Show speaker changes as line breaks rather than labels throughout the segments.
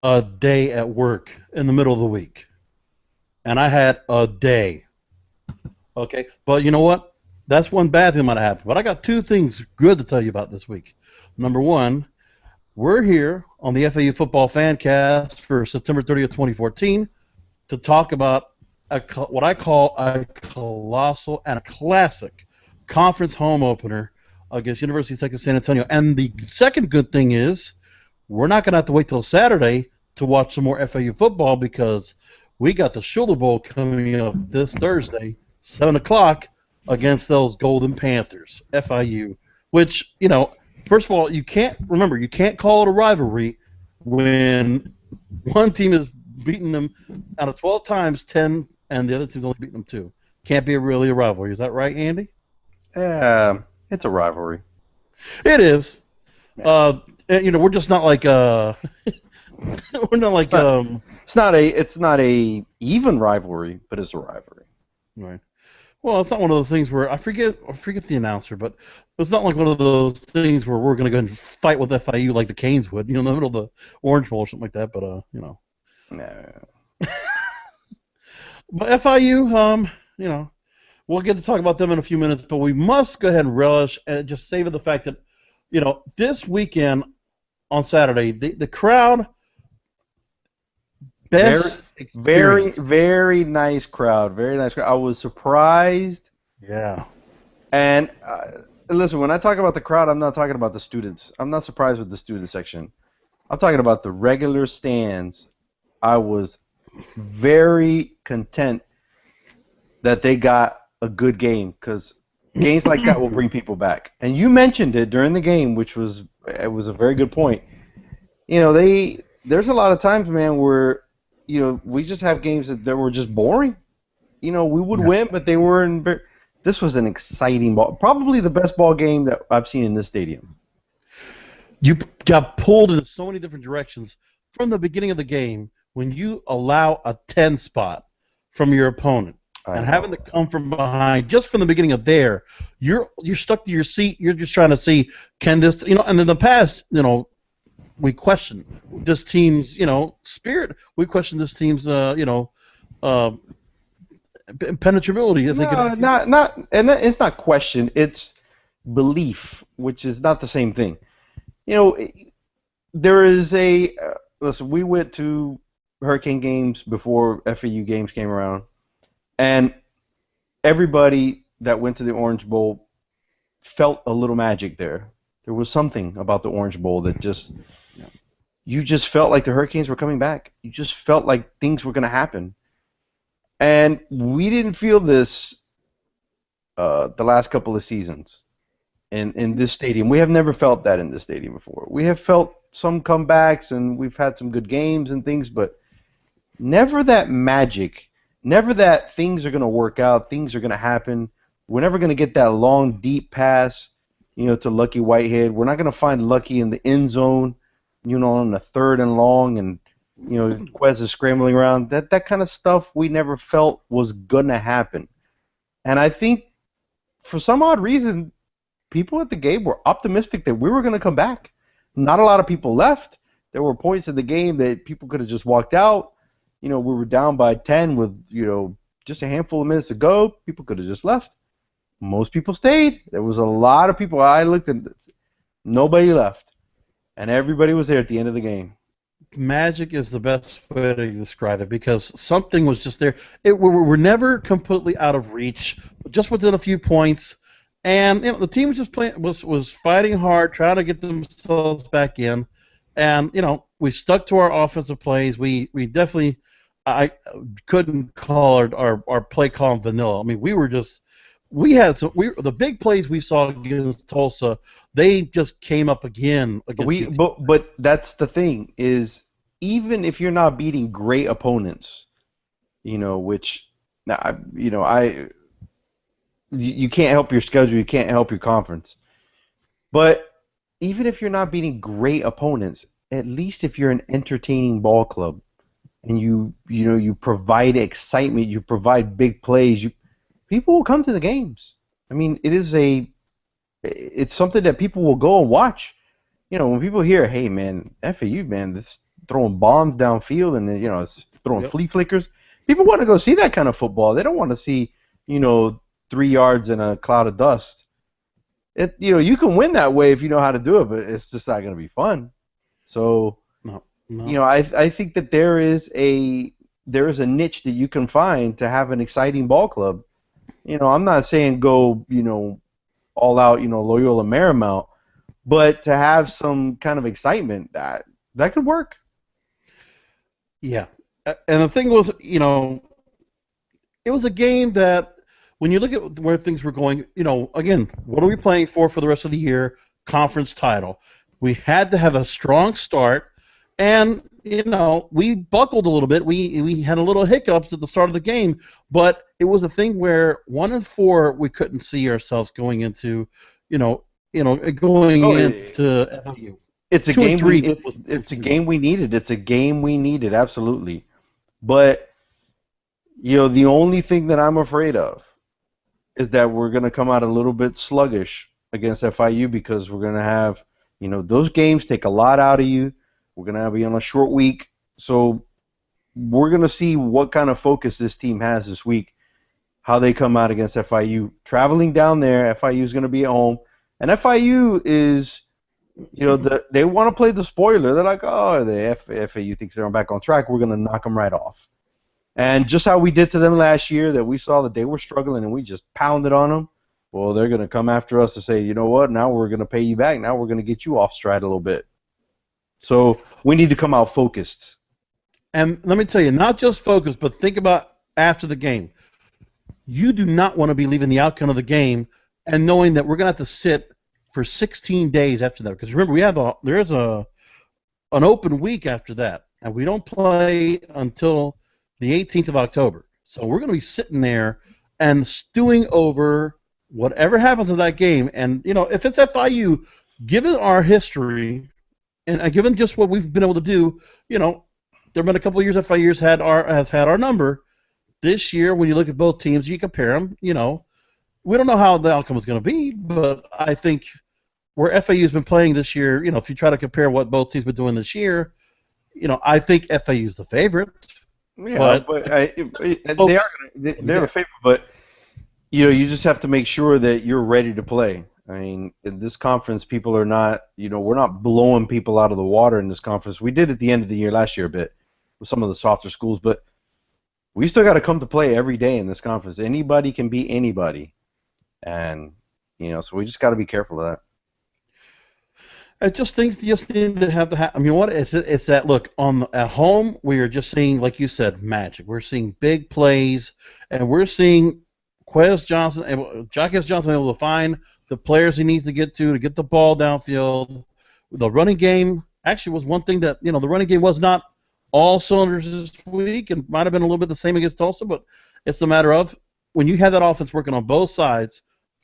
a day at work in the middle of the week, and I had a day. Okay, but you know what? That's one bad thing that might have happened. But I got two things good to tell you about this week. Number one, we're here on the FAU Football Fancast for September 30th, 2014, to talk about what I call a colossal and a classic conference home opener against University of Texas San Antonio. And the second good thing is we're not going to have to wait till Saturday to watch some more FAU football because we got the Shula Bowl coming up this Thursday, 7 o'clock, against those Golden Panthers, FIU, which, first of all, you can't call it a rivalry when one team is beating them out of 12 times, 10, and the other team's only beating them 2. Can't be really a rivalry. Is that right, Andy?
Yeah, it's a rivalry.
It is.
Yeah.
We're just not like we're not like
It's not a even rivalry, but it's a rivalry.
Right. Well, it's not one of those things where I forget the announcer, but it's not like one of those things where we're going to go and fight with FIU like the Canes would, in the middle of the Orange Bowl or something like that. But
No.
But FIU, we'll get to talk about them in a few minutes, but we must go ahead and relish and just savor the fact that, this weekend on Saturday, the crowd, best
very,
experience.
very nice crowd. Very nice crowd. I was surprised.
Yeah.
And listen, when I talk about the crowd, I'm not talking about the students. I'm not surprised with the student section. I'm talking about the regular stands. I was very content that they got a good game because games like that will bring people back. And you mentioned it during the game, which was a very good point. There's a lot of times, man, where we just have games that were just boring. We would win, but they weren't. This was an exciting ball, probably the best ball game that I've seen in this stadium.
You got pulled in so many different directions from the beginning of the game when you allow a 10 spot from your opponent and having to come from behind just from the beginning of there, you're stuck to your seat. You're just trying to see, can this, and in the past, we question this team's, spirit. We question this team's, penetrability.
And it's not question. It's belief, which is not the same thing. There is listen. We went to Hurricane games before FAU games came around, and everybody that went to the Orange Bowl felt a little magic there. There was something about the Orange Bowl that you just felt like the Hurricanes were coming back. You just felt like things were going to happen. And we didn't feel this the last couple of seasons in this stadium. We have never felt that in this stadium before. We have felt some comebacks, and we've had some good games and things, but never that magic, never that things are going to work out, things are going to happen. We're never going to get that long, deep pass, to Lucky Whitehead. We're not going to find Lucky in the end zone, on the 3rd and long, and Quez is scrambling around. That kind of stuff we never felt was gonna happen. And I think for some odd reason, people at the game were optimistic that we were gonna come back. Not a lot of people left. There were points in the game that people could have just walked out. We were down by 10 with just a handful of minutes to go. People could have just left. Most people stayed. There was a lot of people. I looked and nobody left, and everybody was there at the end of the game.
Magic is the best way to describe it because something was just there. We're never completely out of reach, just within a few points, and the team was just was fighting hard, trying to get themselves back in, and we stuck to our offensive plays. We definitely I couldn't call our play call vanilla. I mean, the big plays we saw against Tulsa. They just came up again against
but that's the thing is even if you're not beating great opponents, which you can't help your schedule, you can't help your conference. But even if you're not beating great opponents, at least if you're an entertaining ball club and you provide excitement, you provide big plays, people will come to the games. I mean, it's something that people will go and watch. When people hear, "Hey, man, FAU, man, throwing bombs downfield and it's throwing
Yep.
flea flickers. People want to go see that kind of football. They don't want to see 3 yards in a cloud of dust. You can win that way if you know how to do it, but it's just not going to be fun. So
No. No.
I think that there is a niche that you can find to have an exciting ball club. I'm not saying go all out Loyola Marymount, but to have some kind of excitement that could work.
Yeah. And the thing was, it was a game that when you look at where things were going, again, what are we playing for the rest of the year? Conference title. We had to have a strong start, and we buckled a little bit. We had a little hiccups at the start of the game, but it was a thing where 1-4 we couldn't see ourselves going into, into FAU.
It's a
2 and
game.
3
It's a game we needed. It's a game we needed, absolutely. But the only thing that I'm afraid of is that we're going to come out a little bit sluggish against FIU because we're going to have, those games take a lot out of you. We're going to be on a short week. So we're going to see what kind of focus this team has this week, how they come out against FIU. Traveling down there, FIU is going to be at home. And FIU is, they want to play the spoiler. They're like, oh, the FAU thinks they're back on track. We're going to knock them right off. And just how we did to them last year, that we saw that they were struggling and we just pounded on them, well, they're going to come after us to say, you know what, now we're going to pay you back. Now we're going to get you off stride a little bit. So we need to come out focused.
And let me tell you, not just focused, but think about after the game. You do not want to be leaving the outcome of the game and knowing that we're going to have to sit for 16 days after that. Because remember, there's an open week after that, and we don't play until the 18th of October. So we're going to be sitting there and stewing over whatever happens in that game. And, if it's FIU, given our history and given just what we've been able to do, there have been a couple of years FIU has had our number. This year, when you look at both teams, you compare them, we don't know how the outcome is going to be, but I think where FAU has been playing this year, if you try to compare what both teams have been doing this year, I think FAU is the favorite.
Yeah, but they're the favorite. But you just have to make sure that you're ready to play. I mean, in this conference, people are not. We're not blowing people out of the water in this conference. We did at the end of the year last year a bit with some of the softer schools, but we still got to come to play every day in this conference. Anybody can beat anybody, and so we just got to be careful of that.
Things just need to have I mean, what it's that look at home we are just seeing, like you said, magic. We're seeing big plays, and we're seeing Jaquez Johnson able to find the players he needs to get the ball downfield. The running game actually was one thing that the running game was not all cylinders this week, and might have been a little bit the same against Tulsa, but it's a matter of when you have that offense working on both sides.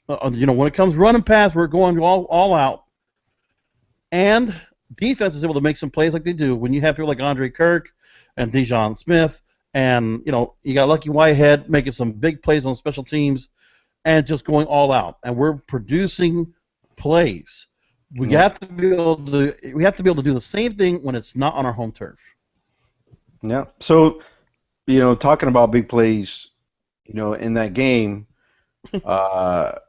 When it comes running pass, we're going all out. And defense is able to make some plays like they do when you have people like Andre Kirk and Dejon Smith, and you got Lucky Whitehead making some big plays on special teams, and just going all out. And we're producing plays. We have to be able to do the same thing when it's not on our home turf.
Yeah. So, talking about big plays, in that game, a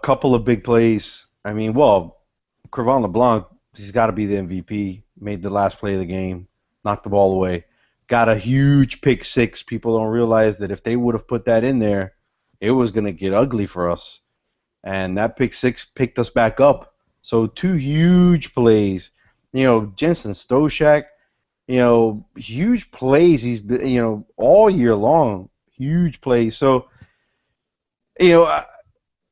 couple of big plays. I mean, Crevon LeBlanc, he's got to be the MVP. Made the last play of the game, knocked the ball away, got a huge pick six. People don't realize that if they would have put that in there, it was going to get ugly for us. And that pick six picked us back up. So 2 huge plays. Jensen Stoshak, huge plays. He's been, all year long, huge plays. So,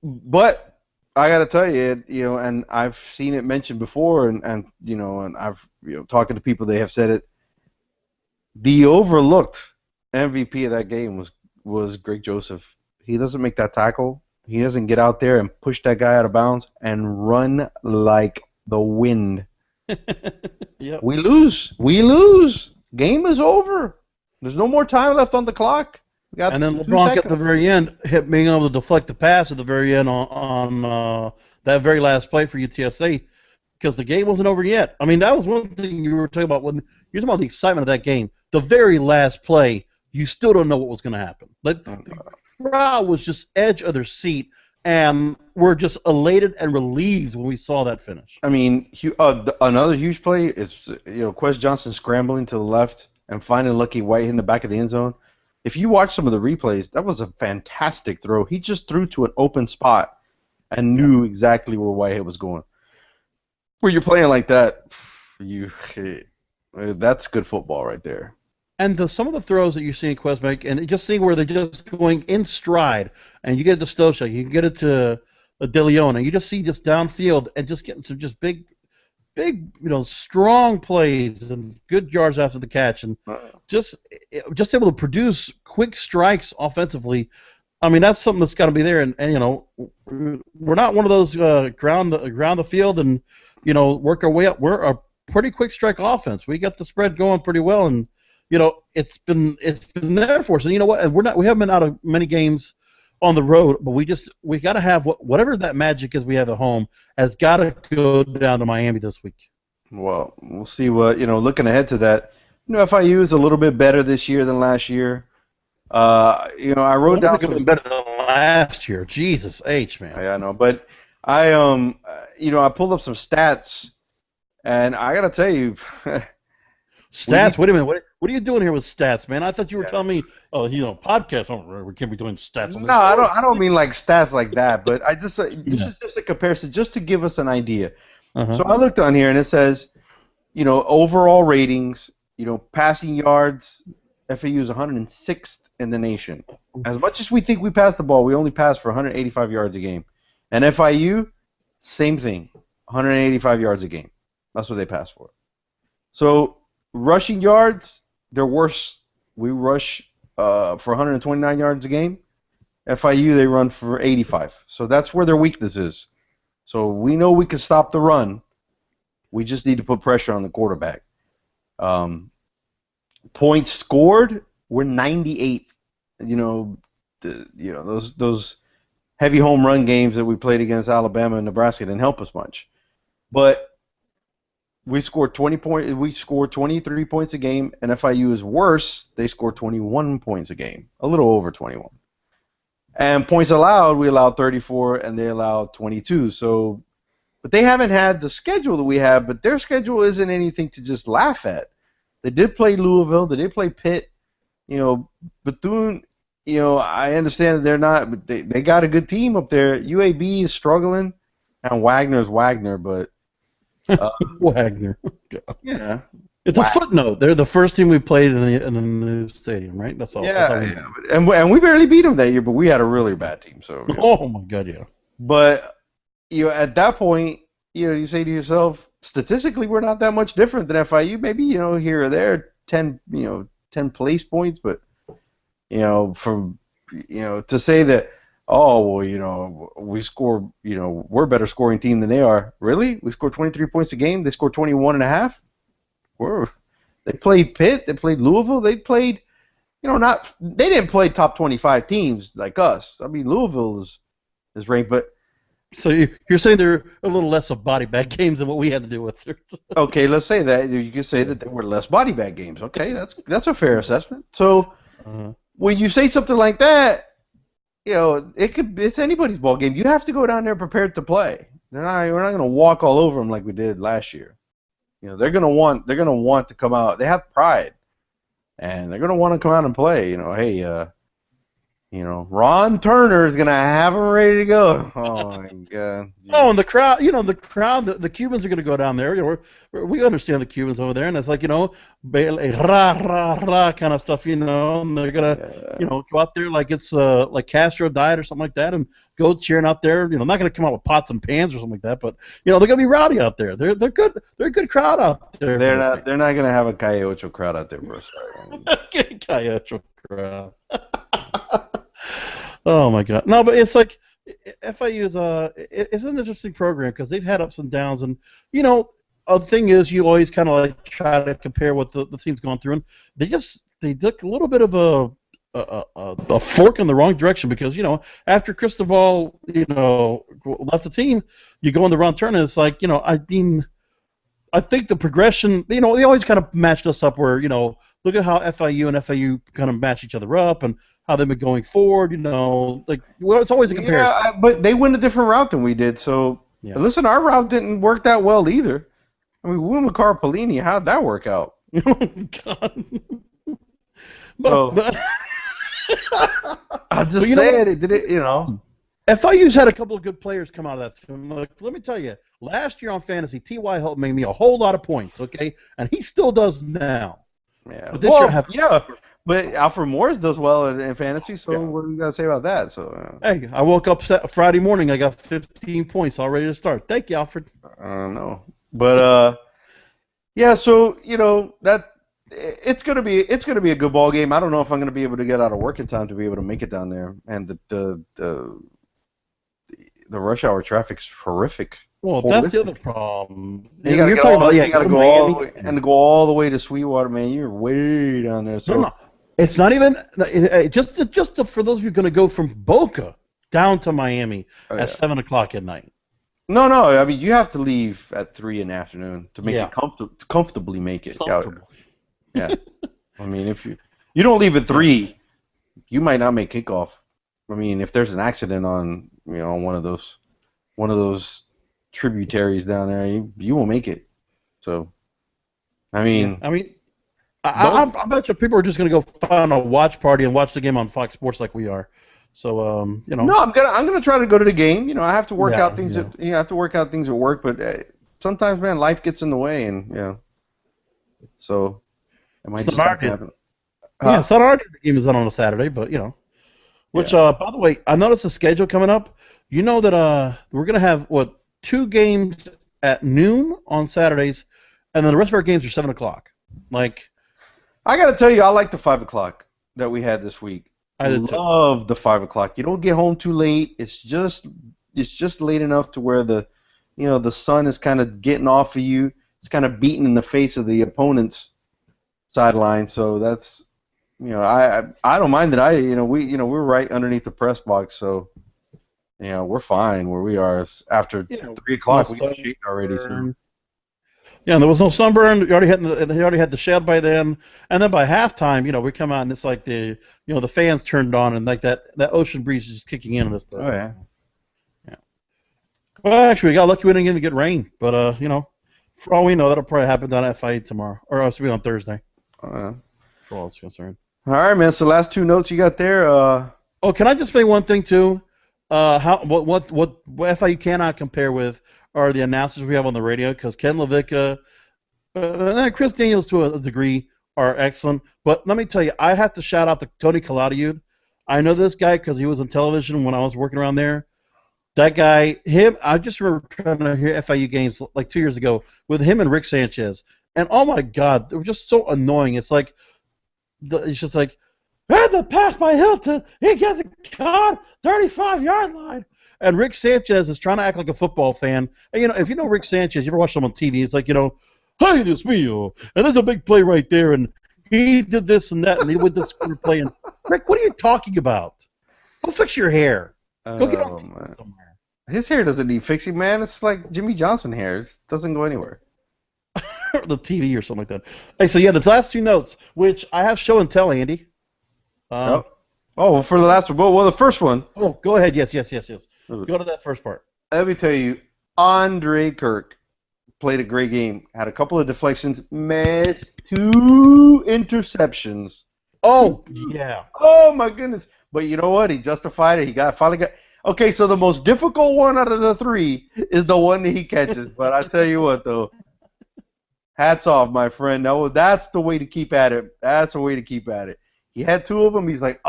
but I got to tell you, and I've seen it mentioned before, and I've talking to people, they have said it. The overlooked MVP of that game was Greg Joseph. He doesn't make that tackle. He doesn't get out there and push that guy out of bounds and run like the wind.
Yep.
We lose. Game is over. There's no more time left on the clock.
And then LeBlanc at the very end being able to deflect the pass at the very end on that very last play for UTSA. because the game wasn't over yet. I mean, that was one thing you were talking about when you're talking about the excitement of that game. The very last play, you still don't know what was going to happen. Like the crowd was just edge of their seat, and we're just elated and relieved when we saw that finish.
I mean, another huge play is Quez Johnson scrambling to the left and finding Lucky White in the back of the end zone. If you watch some of the replays, that was a fantastic throw. He just threw to an open spot and knew exactly where Whitehead was going. When you're playing like that, that's good football right there.
And some of the throws that you see in Quez make, and just seeing where they're just going in stride, and you get it to Stoshak, you can get it to De Leon, and you just see just downfield and just getting some just big, strong plays and good yards after the catch, and just able to produce quick strikes offensively. I mean, that's something that's got to be there, and we're not one of those ground the field and work our way up. We're a pretty quick strike offense. We got the spread going pretty well, and it's been there for us. And you know what? And we haven't been out of many games on the road, but we got to have whatever that magic is we have at home has got to go down to Miami this week.
Well, we'll see what looking ahead to that. FIU is a little bit better this year than last year. I wrote down something
better than last year. Jesus H, man.
Yeah, I know, but I I pulled up some stats, and I gotta tell you.
Stats? Wait a minute. What are you doing here with stats, man? I thought you were telling me, podcasts. We can't be doing stats on this.
No, I don't mean like stats like that, but this is just a comparison, just to give us an idea. So I looked on here, and it says, overall ratings, passing yards, FAU is 106th in the nation. As much as we think we pass the ball, we only pass for 185 yards a game. And FIU, same thing, 185 yards a game. That's what they pass for. So rushing yards, they're worse. We rush for 129 yards a game. FIU, they run for 85. So that's where their weakness is. So we know we can stop the run. We just need to put pressure on the quarterback. Points scored, we're 98th. Those heavy home run games that we played against Alabama and Nebraska didn't help us much. But we scored 20 points. We scored 23 points a game, and FIU is worse. They score 21 points a game, a little over 21. And points allowed, we allowed 34, and they allowed 22. So, but they haven't had the schedule that we have. But their schedule isn't anything to just laugh at. They did play Louisville. They did play Pitt. Bethune. I understand that they're not, but they got a good team up there. UAB is struggling, and Wagner's Wagner, but.
Wagner.
Yeah.
It's a footnote. They're the first team we played in the new stadium, right? That's all.
Yeah. And we barely beat them that year, but we had a really bad team. So.
Oh my God, yeah.
But at that point, you say to yourself, statistically, we're not that much different than FIU. Maybe here or there, 10 place points, but from to say that. Oh, well, we score, we're a better scoring team than they are. Really? We scored 23 points a game. They scored 21 and a half? They played Pitt. They played Louisville. They played, they didn't play top 25 teams like us. I mean, Louisville is ranked, but.
So you're saying they're a little less of body bag games than what we had to do with.
Okay, let's say that. You can say that they were less body bag games. Okay, that's a fair assessment. So when you say something like that, it's anybody's ball game. You have to go down there prepared to play. We're not going to walk all over them like we did last year. They're going to want to come out. They have pride, and they're going to want to come out and play. Hey, Ron Turner is going to have them ready to go. Oh my God.
Oh, and the crowd, the Cubans are going to go down there. We understand the Cubans over there, and it's like, rah, rah, rah kind of stuff, and they're going to, go out there like it's like Castro died or something like that, and go cheering out there. Not going to come out with pots and pans or something like that, but, they're going to be rowdy out there. They're good. They're a good crowd out there.
They're not going to have a Cayocho crowd out there, bro.
Cayocho crowd. Oh my God! No, but it's like FIU is it's an interesting program because they've had ups and downs, and the thing is you always kind of like try to compare what the team's gone through, and they took a little bit of a fork in the wrong direction because after Cristobal left the team, you go in the wrong turn and it's like I think the progression they always kind of matched us up where look at how FIU and FAU kind of match each other up and how they've been going forward. It's always a comparison.
Yeah, but they went a different route than we did. So listen, our route didn't work that well either. I mean, we went with Carpolini. How'd that work out?
Oh, God. But
I'm just saying it did it.
FIU's had a couple of good players come out of that team. Look, let me tell you, last year on fantasy, T.Y. helped make me a whole lot of points. Okay, and he still does now.
Yeah.
But this year
but Alfred Morris does well in fantasy. So what do you got to say about that? So
hey, I woke up Friday morning. I got 15 points all ready to start. Thank you, Alfred.
I don't know, but yeah. So that. It's gonna be a good ball game. I don't know if I'm gonna be able to get out of work in time to be able to make it down there, and the rush hour traffic's horrific.
Well, that's the other problem.
You gotta go all the way to Sweetwater, man. You're way down there. So
no. It's not even just for those of you going to go from Boca down to Miami at 7 o'clock at night.
No. I mean, you have to leave at 3 in the afternoon to make it comfortably make it. Yeah. I mean, if you don't leave at 3, you might not make kickoff. I mean, if there's an accident on one of those tributaries down there, you won't make it. So, I mean,
I bet you people are just going to go find a watch party and watch the game on Fox Sports like we are. So,
No, I'm gonna try to go to the game. I have to work out things. I have to work out things at work, but sometimes, man, life gets in the way, and so. It might just not happen.
Yeah, it's not our game is not on a Saturday, but Which, by the way, I noticed the schedule coming up. You know that we're gonna have 2 games at noon on Saturdays, and then the rest of our games are 7 o'clock. Like,
I gotta tell you, I like the 5 o'clock that we had this week.
I
love the 5 o'clock. You don't get home too late. It's just late enough to where the sun is kind of getting off of you. It's kind of beating in the face of the opponent's sideline, so that's I don't mind that we're right underneath the press box, so we're fine where we are. After 3 o'clock, we get shade already. So.
Yeah, there was no sunburn. They already had the shed by then, and then by halftime, we come out and it's like the fans turned on and like that ocean breeze is just kicking in on this.
Oh yeah.
Well, actually, we got lucky we didn't even get rain, but for all we know, that'll probably happen down at FIU tomorrow, or else it'll be on Thursday. For all it's concerned.
All right, man. So last 2 notes you got there.
Oh, can I just say one thing too? What FIU cannot compare with are the announcers we have on the radio, because Ken Levicka and Chris Daniels to a degree are excellent. But let me tell you, I have to shout out to Tony Caladiud. I know this guy because he was on television when I was working around there. That guy, I just remember trying to hear FIU games like 2 years ago with him and Rick Sanchez. And oh my God, they were just so annoying. It's like, it's just like, there's a pass by Hilton. He gets it caught, 35-yard line. And Rick Sanchez is trying to act like a football fan. And if you know Rick Sanchez, you ever watch him on TV? It's like, hey, this Mio, and there's a big play right there, and he did this and that, and he did this play. And Rick, what are you talking about? Go fix your hair. Go get on somewhere.
His hair doesn't need fixing, man. It's like Jimmy Johnson hair. It doesn't go anywhere.
The TV or something like that. Hey, so the last 2 notes, which I have show and tell, Andy.
For the last one. Well, the first one.
Oh, go ahead. Yes. Go to that first part.
Let me tell you, Andre Kirk played a great game. Had a couple of deflections, missed 2 interceptions.
Oh, yeah.
Oh, my goodness. But you know what? He justified it. He finally got. Okay, so the most difficult one out of the 3 is the one that he catches. But I tell you what, though. Hats off, my friend. No, that's the way to keep at it. That's the way to keep at it. He had 2 of them. He's like,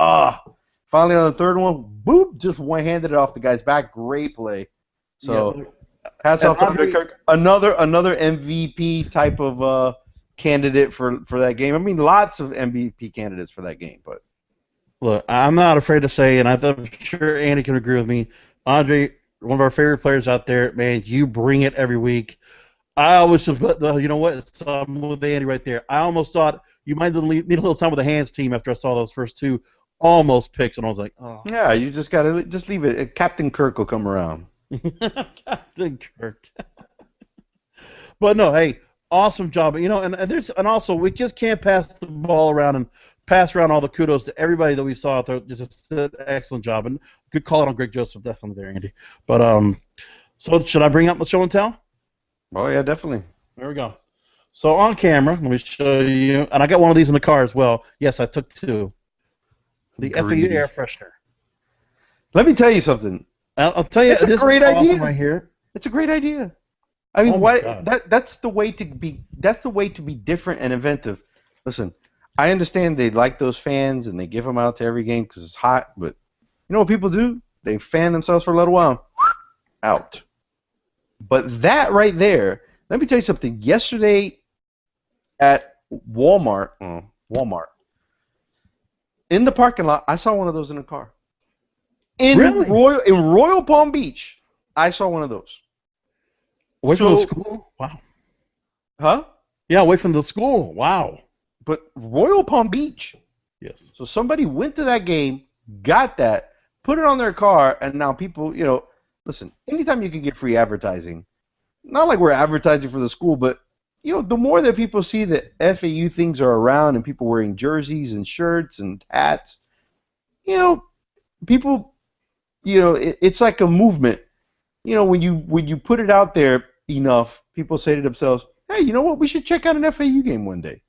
Finally on the 3rd one, boop, just one-handed it off the guy's back. Great play. So, hats off to Andre Kirk. Another MVP type of candidate for that game. I mean, lots of MVP candidates for that game. But
look, I'm not afraid to say, and I'm sure Andy can agree with me, Andre, one of our favorite players out there, man, you bring it every week. I always just, you know what? So I'm with Andy right there. I almost thought you might need a little time with the hands team after I saw those first 2 almost picks, and I was like, oh.
Yeah, you just gotta just leave it. Captain Kirk will come around.
Captain Kirk. But no, hey, awesome job. And also we just can't pass the ball around and pass around all the kudos to everybody that we saw out there. Just an excellent job and good call out on Greg Joseph, definitely there, Andy. But so should I bring up the show and tell?
Oh yeah, definitely.
There we go. So on camera, let me show you, and I got one of these in the car as well. Yes, I took two. The FAU air freshener.
Let me tell you something.
I'll tell you,
it's a great idea
right here.
It's a great idea. I mean, that's the way to be. That's the way to be different and inventive. Listen, I understand they like those fans and they give them out to every game because it's hot. But you know what people do? They fan themselves for a little while, out. But that right there, let me tell you something. Yesterday at Walmart, in the parking lot, I saw one of those in the car. In Royal Palm Beach, I saw one of those.
Away from the school? Wow.
Huh?
Yeah, away from the school. Wow.
But Royal Palm Beach.
Yes.
So somebody went to that game, got that, put it on their car, and now people, listen, anytime you can get free advertising, not like we're advertising for the school, but, the more that people see that FAU things are around and people wearing jerseys and shirts and hats, people, it's like a movement. When you put it out there enough, people say to themselves, hey, you know what? We should check out an FAU game one day.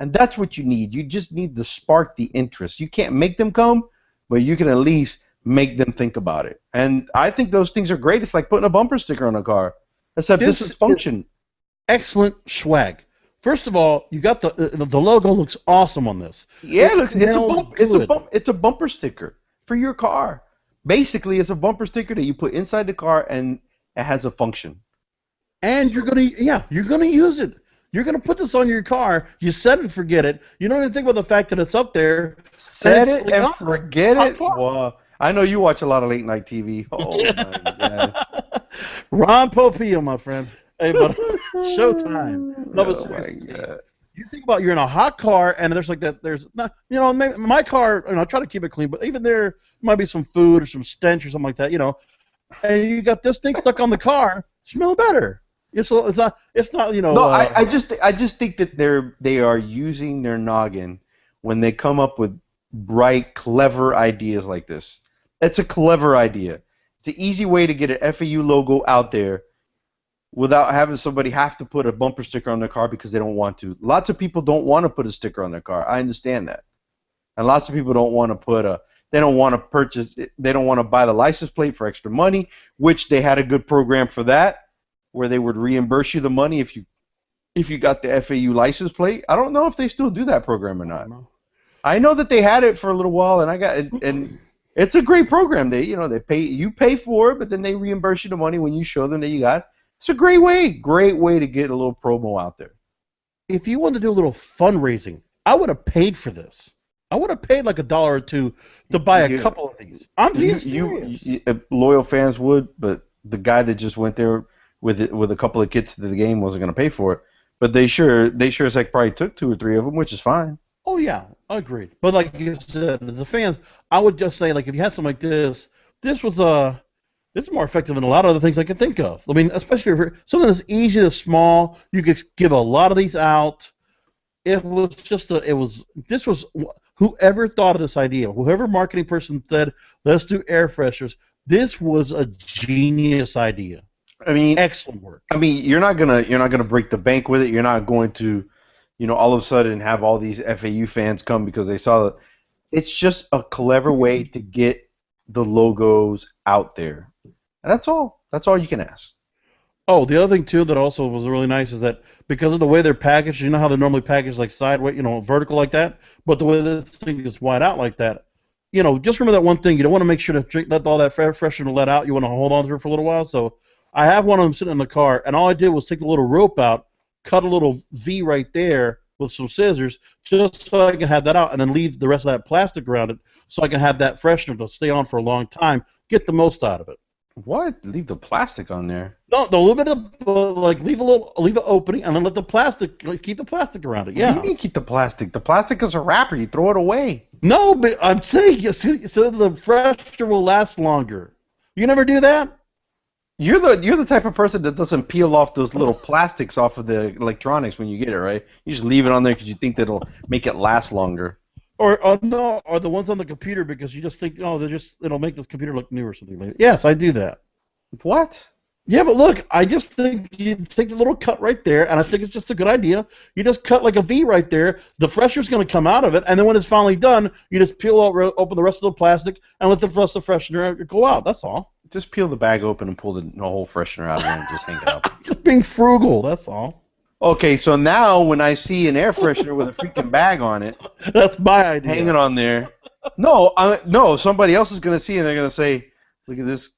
And that's what you need. You just need to spark the interest. You can't make them come, but you can at least make them think about it. And I think those things are great. It's like putting a bumper sticker on a car. Except this is function.
Excellent swag. First of all, you got the logo looks awesome on this.
Yeah, it's a bumper sticker for your car. Basically, it's a bumper sticker that you put inside the car, and it has a function.
And you're gonna use it. You're gonna put this on your car. You set it and forget it. You don't even think about the fact that it's up there.
Set it and forget it. Wow. I know you watch a lot of late night TV. Oh my God.
Ron Popeil, my friend. Hey, but Showtime. No, but seriously, you think about you're in a hot car and there's like that. There's not, maybe my car. I try to keep it clean, but even there might be some food or some stench or something like that. And you got this thing stuck on the car. Smell better. It's not.
No, I just think that they are using their noggin when they come up with bright, clever ideas like this. It's a clever idea. It's an easy way to get an FAU logo out there without having somebody have to put a bumper sticker on their car because they don't want to. Lots of people don't want to put a sticker on their car. I understand that. And lots of people don't want to they don't want to purchase, they don't want to buy the license plate for extra money, which they had a good program for that, where they would reimburse you the money if you got the FAU license plate. I don't know if they still do that program or not. I know that they had it for a little while, and it's a great program. You pay for it, but then they reimburse you the money when you show them that you got it. It's a great way to get a little promo out there.
If you wanted to do a little fundraising, I would have paid for this. I would have paid like $1 or $2 to buy a couple of these. I'm being serious.
Loyal fans would, but the guy that just went there with a couple of kids to the game wasn't going to pay for it. But they sure as heck probably took 2 or 3 of them, which is fine.
Oh yeah, agreed. But like you said, the fans, I would just say like if you had something like this was this is more effective than a lot of other things I can think of. I mean, especially if something that's easy, that's small, you could give a lot of these out. It was just this was whoever thought of this idea, whoever marketing person said, let's do air fresheners. This was a genius idea.
I mean,
excellent work.
I mean, you're not gonna break the bank with it. You're not going to, all of a sudden have all these FAU fans come because they saw it. It's just a clever way to get the logos out there. And that's all. That's all you can ask.
Oh, the other thing too that also was really nice is that because of the way they're packaged, you know how they're normally packaged like sideways, vertical like that, but the way this thing is wide out like that, just remember that one thing. You don't want to make sure to let all that freshener let out. You want to hold on to it for a little while. So I have one of them sitting in the car, and all I did was take the little rope out, cut a little V right there with some scissors, just so I can have that out, and then leave the rest of that plastic around it, so I can have that freshener to stay on for a long time, get the most out of it.
What? Leave the plastic on there?
No, a little bit of like leave an opening, and then let the plastic keep the plastic around it.
What do you
Yeah.
mean keep the plastic? The plastic is a wrapper. You throw it away.
No, but I'm saying so the freshener will last longer. You never do that?
You're the type of person that doesn't peel off those little plastics off of the electronics when you get it, right? You just leave it on there because you think that'll make it last longer.
Or no, or the ones on the computer because you just think, oh, it'll make this computer look new or something like that. Yes, I do that.
What?
Yeah, but look, I just think you take a little cut right there, and I think it's just a good idea. You just cut like a V right there. The freshener's going to come out of it, and then when it's finally done, you just peel out, open the rest of the plastic, and let the rest of the freshener go out. That's all.
Just peel the bag open and pull the whole freshener out of there and just hang it up.
Just being frugal. That's all.
Okay, so now when I see an air freshener with a freaking bag on it,
That's my idea.
hanging on there, no, somebody else is going to see it and they're going to say, look at this.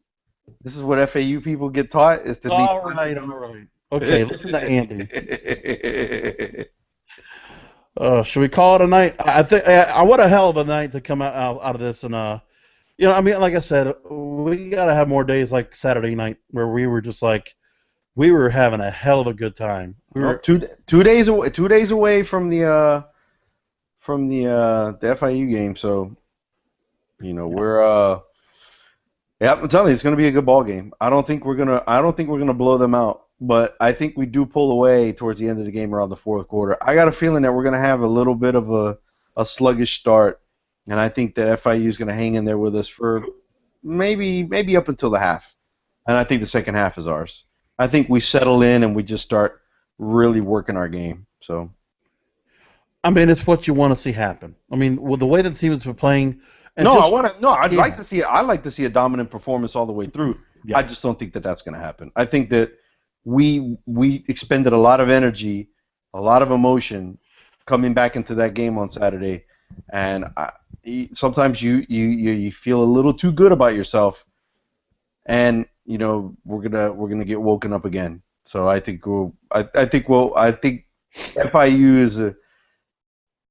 This is what FAU people get taught is to leave.
All right. Okay, listen to Andy. Should we call it a night? I think what a hell of a night to come out of this, and I mean, like I said, we gotta have more days like Saturday night where we were just like, we were having a hell of a good time. We were
2 days away. 2 days away from the FIU game, so we're yeah, I'm telling you, it's going to be a good ball game. I don't think we're gonna blow them out, but I think we do pull away towards the end of the game around the fourth quarter. I got a feeling that we're going to have a little bit of a sluggish start, and I think that FIU is going to hang in there with us for maybe up until the half, and I think the second half is ours. I think we settle in and we just start really working our game. So,
I mean, it's what you want to see happen. I mean, with the way that the teams were playing.
I'd like to see. I like to see a dominant performance all the way through.
Yeah.
I just don't think that that's going to happen. I think that we expended a lot of energy, a lot of emotion, coming back into that game on Saturday, and sometimes you feel a little too good about yourself, and we're gonna get woken up again. So I think FIU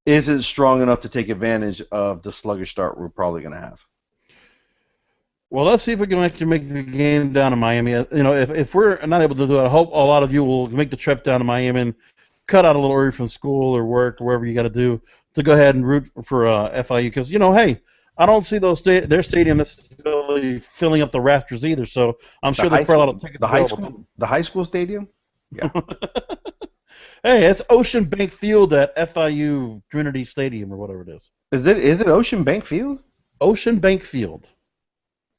isn't strong enough to take advantage of the sluggish start we're probably going to have.
Well, let's see if we can actually make the game down to Miami. If we're not able to do it, I hope a lot of you will make the trip down to Miami and cut out a little early from school or work or wherever you got to do to go ahead and root for FIU because hey, I don't see their stadium necessarily filling up the rafters either. So I'm sure there's probably a lot of tickets available.
The high school stadium. Yeah.
Hey, it's Ocean Bank Field at FIU Trinity Stadium or whatever it is.
Is it Ocean Bank Field?
Ocean Bank Field.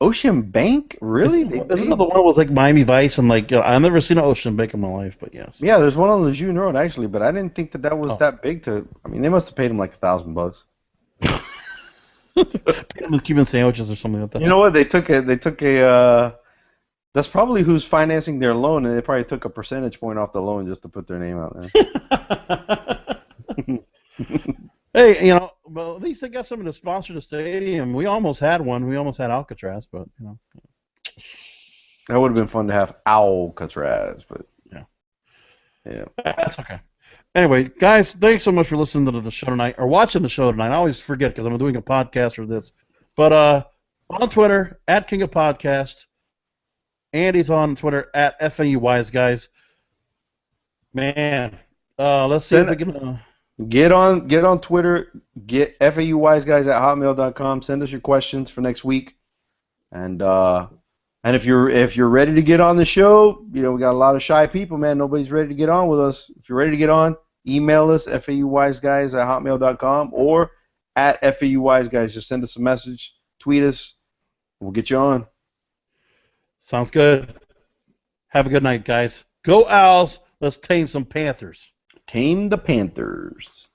Ocean Bank? Really?
Isn't it the one that was like Miami Vice and I've never seen an Ocean Bank in my life, but yes.
Yeah, there's one on Lejeune Road actually, but I didn't think that was that big to. I mean, they must have paid him like $1,000.
Paid him with Cuban sandwiches or something like that.
You know what? They took a. That's probably who's financing their loan, and they probably took a percentage point off the loan just to put their name out there.
Hey, well, at least they got someone to sponsor the stadium. We almost had one. We almost had Alcatraz, but
that would have been fun to have Alcatraz, but yeah,
that's okay. Anyway, guys, thanks so much for listening to the show tonight or watching the show tonight. I always forget because I'm doing a podcast for this, but on Twitter at King of Podcast. Andy's on Twitter at FAU Wise Guys. Man, let's see if we can
get on Twitter. Get FAU Wise Guys at hotmail.com. Send us your questions for next week, and if you're ready to get on the show, we got a lot of shy people, man. Nobody's ready to get on with us. If you're ready to get on, email us FAUWiseGuys at hotmail.com or at FAU Wise Guys. Just send us a message, tweet us, we'll get you on.
Sounds good. Have a good night, guys. Go Owls. Let's tame some Panthers.
Tame the Panthers.